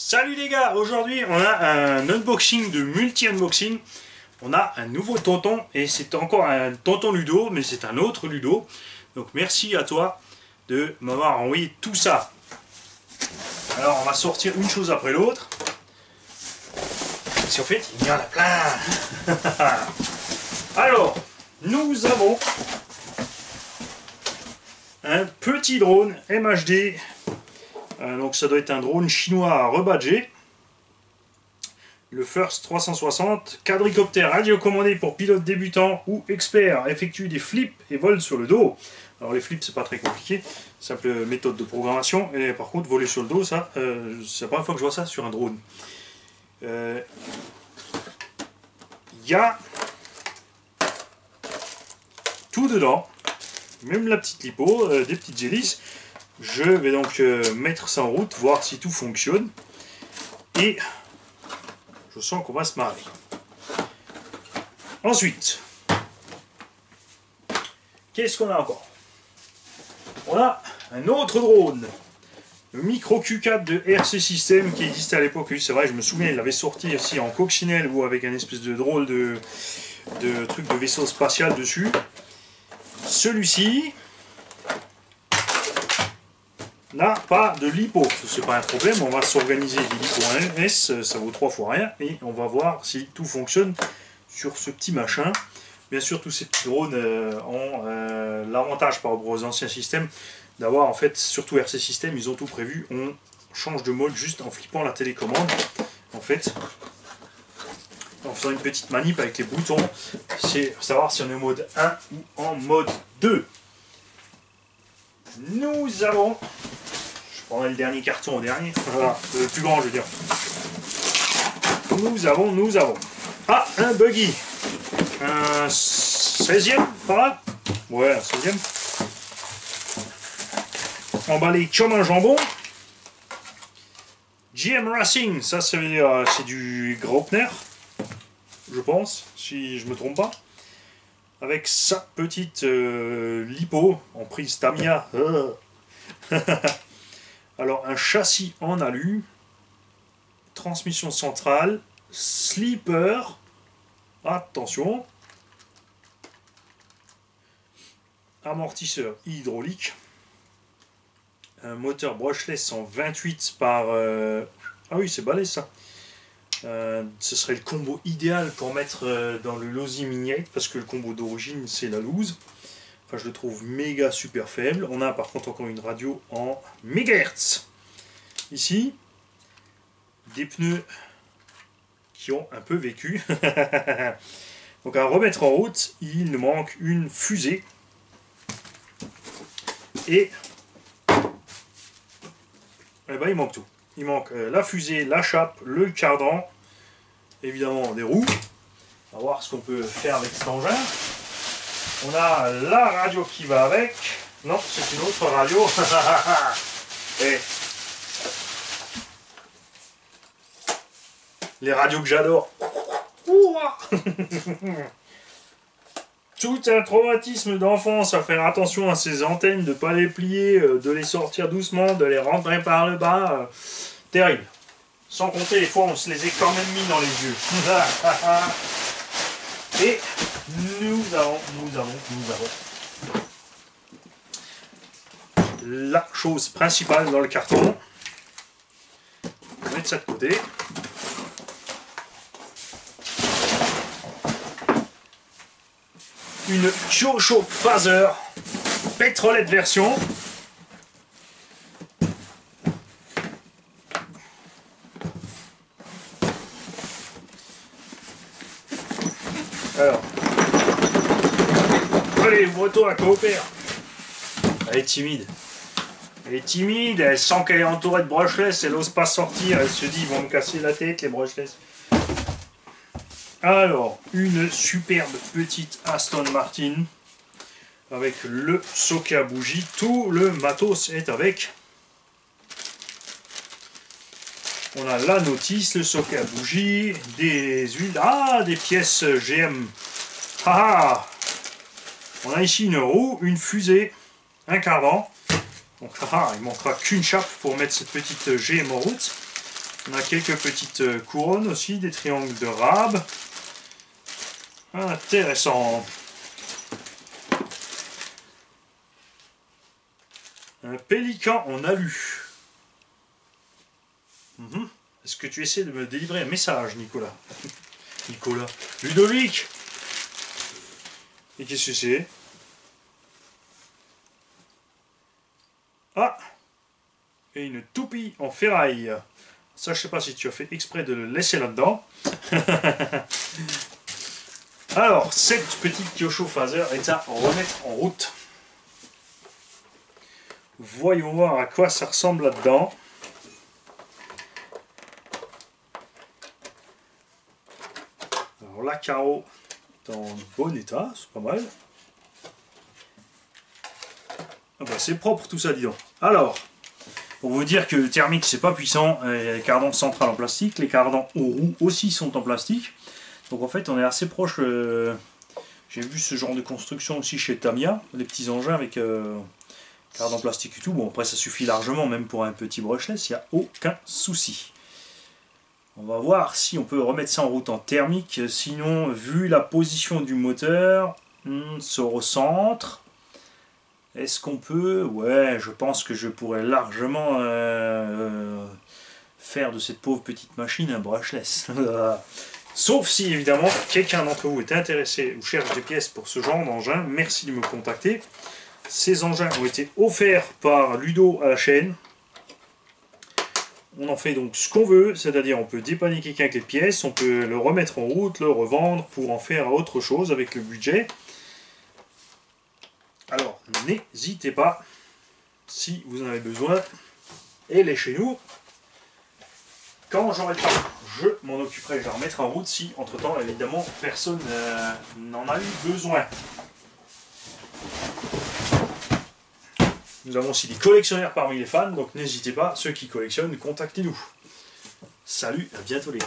Salut les gars, aujourd'hui on a un unboxing de multi-unboxing. On a un nouveau tonton et c'est encore un tonton Ludo, mais c'est un autre Ludo. Donc merci à toi de m'avoir envoyé tout ça. Alors on va sortir une chose après l'autre. Parce qu'en fait il y en a plein. Alors, nous avons un petit drone MHD. Donc ça doit être un drone chinois à rebadger. Le First 360, quadricoptère radiocommandé pour pilote débutant ou expert, effectue des flips et vole sur le dos. Alors les flips c'est pas très compliqué, simple méthode de programmation, et par contre voler sur le dos, ça, c'est la première fois que je vois ça sur un drone. Il y a tout dedans, même la petite lipo, des petites hélices. Je vais donc mettre ça en route, voir si tout fonctionne. Et je sens qu'on va se marrer. Ensuite, qu'est-ce qu'on a encore? On a un autre drone. Le Micro Q4 de RC System qui existait à l'époque. Oui, c'est vrai, je me souviens, il l'avait sorti aussi en coccinelle ou avec un espèce de drôle de truc de vaisseau spatial dessus. Celui-ci n'a pas de lipo, c'est pas un problème, on va s'organiser des lipos en MS, ça vaut 3 fois rien, et on va voir si tout fonctionne sur ce petit machin. Bien sûr, tous ces petits drones ont l'avantage par rapport aux anciens systèmes d'avoir, en fait, surtout RC System, ils ont tout prévu, on change de mode juste en flippant la télécommande, en fait, en faisant une petite manip avec les boutons, c'est savoir si on est en mode 1 ou en mode 2. Nous avons, je prendrai le dernier carton au dernier, voilà, le plus grand je veux dire. Nous avons, ah, un buggy, un 16e par là, ouais, un 16e, emballé comme un jambon. GM Racing, ça c'est du Graupner, je pense, si je me trompe pas. Avec sa petite lipo en prise Tamiya. Alors un châssis en alu, transmission centrale, slipper, attention, amortisseur hydraulique, un moteur brushless en 28 par... Ah oui, c'est balèze ça. Ce serait le combo idéal pour mettre dans le Losi Mini 8 parce que le combo d'origine c'est la loose. Enfin, je le trouve méga super faible. On a par contre encore une radio en mégahertz. Ici, des pneus qui ont un peu vécu. Donc à remettre en route, il nous manque une fusée. Et eh ben, il manque tout. Il manque la fusée, la chape, le cadran, évidemment des roues. On va voir ce qu'on peut faire avec cet engin. On a la radio qui va avec. Non, c'est une autre radio. Et les radios que j'adore. Tout un traumatisme d'enfance à faire attention à ces antennes, de ne pas les plier, de les sortir doucement, de les rentrer par le bas. Terrible. Sans compter les fois où on se les a quand même mis dans les yeux. Et nous avons la chose principale dans le carton. On va mettre ça de côté. Une Kyosho Phaser pétrolette version. Alors, allez, Breton, la coopère. Elle est timide. Elle est timide, elle sent qu'elle est entourée de brushless, elle n'ose pas sortir, elle se dit, ils vont me casser la tête, les brushless. Alors, une superbe petite Aston Martin, avec le socket à bougie, tout le matos est avec. On a la notice, le socket à bougie, des huiles, des pièces GM. On a ici une roue, une fusée, un cardan. Donc il ne manquera qu'une chape pour mettre cette petite GM en route. On a quelques petites couronnes aussi, des triangles de rab. Intéressant. Un pélican en alu. Est-ce que tu essaies de me délivrer un message, Nicolas? Nicolas. Ludovic. Et qu'est-ce que c'est? Ah. Et une toupie en ferraille. Ça, je sais pas si tu as fait exprès de le laisser là-dedans. Alors, cette petite Kyosho Phaser est à remettre en route. Voyons voir à quoi ça ressemble là-dedans. Alors, la carreau est en bon état, c'est pas mal. Ah bah, c'est propre tout ça, dis donc. Alors, pour vous dire que le thermique c'est pas puissant, il y a les cardans centrales en plastique, les cardans aux roues aussi sont en plastique. Donc en fait on est assez proche, j'ai vu ce genre de construction aussi chez Tamiya, les petits engins avec cardans plastique et tout. Bon après ça suffit largement même pour un petit brushless, il n'y a aucun souci. On va voir si on peut remettre ça en route en thermique, sinon vu la position du moteur, se recentre. Est-ce qu'on peut? Ouais, je pense que je pourrais largement faire de cette pauvre petite machine un brushless. Sauf si évidemment quelqu'un d'entre vous est intéressé ou cherche des pièces pour ce genre d'engin, merci de me contacter. Ces engins ont été offerts par Ludo à la chaîne. On en fait donc ce qu'on veut, c'est-à-dire on peut dépanner quelqu'un avec les pièces, on peut le remettre en route, le revendre pour en faire autre chose avec le budget. Alors, n'hésitez pas, si vous en avez besoin, et les chez nous. Quand j'aurai le temps, je m'en occuperai, je vais remettre en route si, entre-temps, évidemment, personne n'en a eu besoin. Nous avons aussi des collectionneurs parmi les fans, donc n'hésitez pas, ceux qui collectionnent, contactez-nous. Salut, à bientôt les gars.